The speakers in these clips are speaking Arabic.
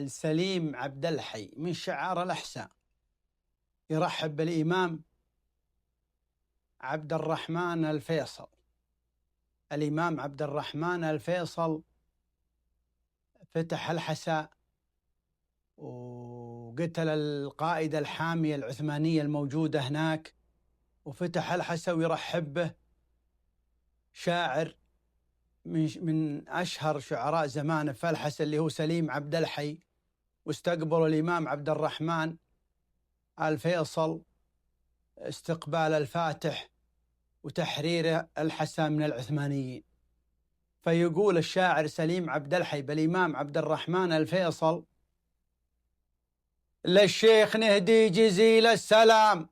سليم عبد الحي من شعار الأحساء يرحب بالإمام عبد الرحمن الفيصل. الإمام عبد الرحمن الفيصل فتح الحساء وقتل القائدة الحامية العثمانية الموجودة هناك، وفتح الحساء ويرحب به شاعر من أشهر شعراء زمانه في الحساء اللي هو سليم عبد الحي، واستقبل الإمام عبد الرحمن الفيصل استقبال الفاتح وتحرير الحساء من العثمانيين. فيقول الشاعر سليم عبد الحي بالإمام عبد الرحمن الفيصل: للشيخ نهدي جزيل السلام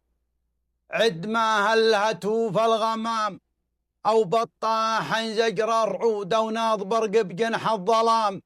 عد ما هلهته في الغمام، أو بطاحا زجر الرعود أو ناض برق بجنح الظلام،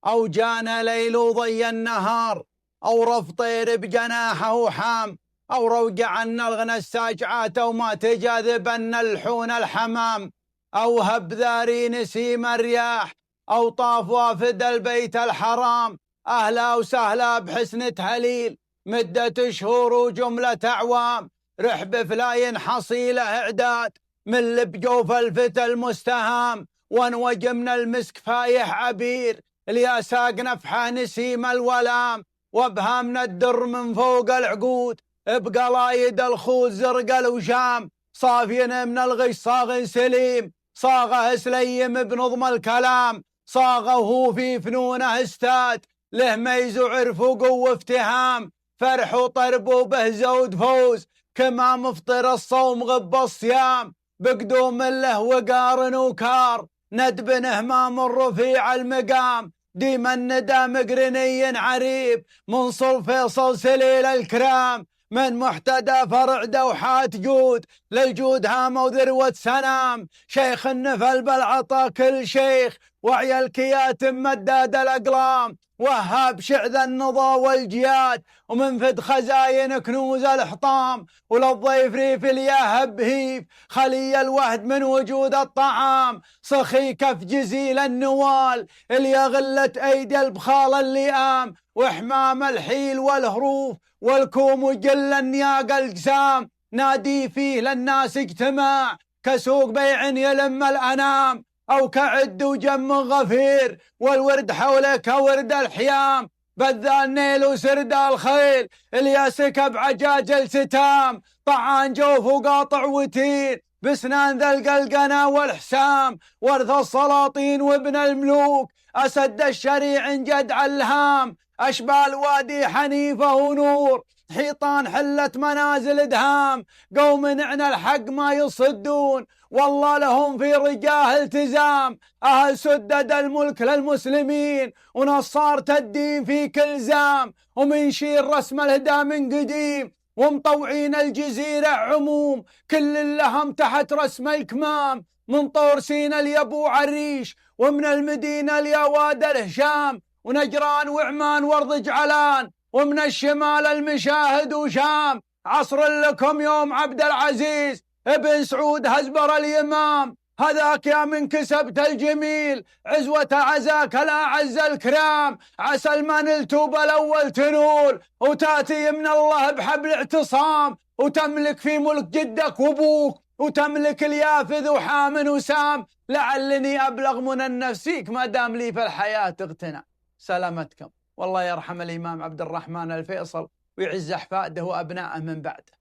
أو جانا ليل وضي النهار أو رف طير بجناحه حام، أو روجع عنا الغنى الساجعات أو ما تجاذبن الحون الحمام، أو هب ذاري نسيم الرياح أو طاف وافد البيت الحرام. أهلا وسهلا بحسن تهليل مدة شهور وجملة أعوام، رحب فلاين حصيلة إعداد من لبجوف الفتى المستهام، وانوج من المسك فايح عبير ليا ساق نفحه نسيم الولام، وابهامنا الدر من فوق العقود بقلايد الخوذ زرق الوشام، صافين من الغش صاغ سليم صاغه سليم بنظم الكلام، صاغه في فنونه استاد له ميز وعرف وقوة افتهام، فرح وطرب وبهزة ودفوز كما مفطر الصوم غب الصيام، بقدوم له وقار وكار ندب همام الرفيع المقام، ديم الندى مقرني عريب منصر فيصل سليل الكرام، من محتدى فرع دوحات جود للجود هامة وذروة سنام، شيخ النفل بالعطا كل شيخ وعي الكياتم مداد الأقلام، وهاب شعذ النضا والجياد ومنفد خزاين كنوز الحطام، وللضيف ريف الياهب هيف خلي الوهد من وجود الطعام، صخي كف جزيل النوال اللي غلت أيدي البخال اللئام، وحمام الحيل والهروف والكوم وجل النياق الجسام، نادي فيه للناس اجتماع كسوق بيع يلم الأنام، أو كعد وجم غفير والورد حولك ورد الحيام، بذا النيل وسرد الخيل الياسك بعجاج الستام، طعان جوف وقاطع وتين بسنان ذا القلقنا والحسام، ورث السلاطين وابن الملوك أسد الشريع جدع الهام، أشبال وادي حنيفة ونور حيطان حلت منازل دهام، قوم عن الحق ما يصدون والله لهم في رجاه التزام، أهل سدد الملك للمسلمين ونصارة الدين في كل زام، ومن شير رسم الهدى من قديم ومطوعين الجزيرة عموم، كل لهم تحت رسم الكمام، من طور سينا ليبو عريش ومن المدينة ليواد الهشام، ونجران وعمان وارض جعلان ومن الشمال المشاهد وشام، عصر لكم يوم عبد العزيز ابن سعود هزبر اليمام، هذاك يا من كسبت الجميل عزوة عزاك الأعز الكرام، عسى المن التوب الأول تنول وتاتي من الله بحبل اعتصام، وتملك في ملك جدك وابوك وتملك اليافذ وحامن وسام، لعلني أبلغ من النفسيك ما دام لي في الحياة اغتنى. سلامتكم، والله يرحم الإمام عبد الرحمن الفيصل ويعز أحفاده وأبنائه من بعده.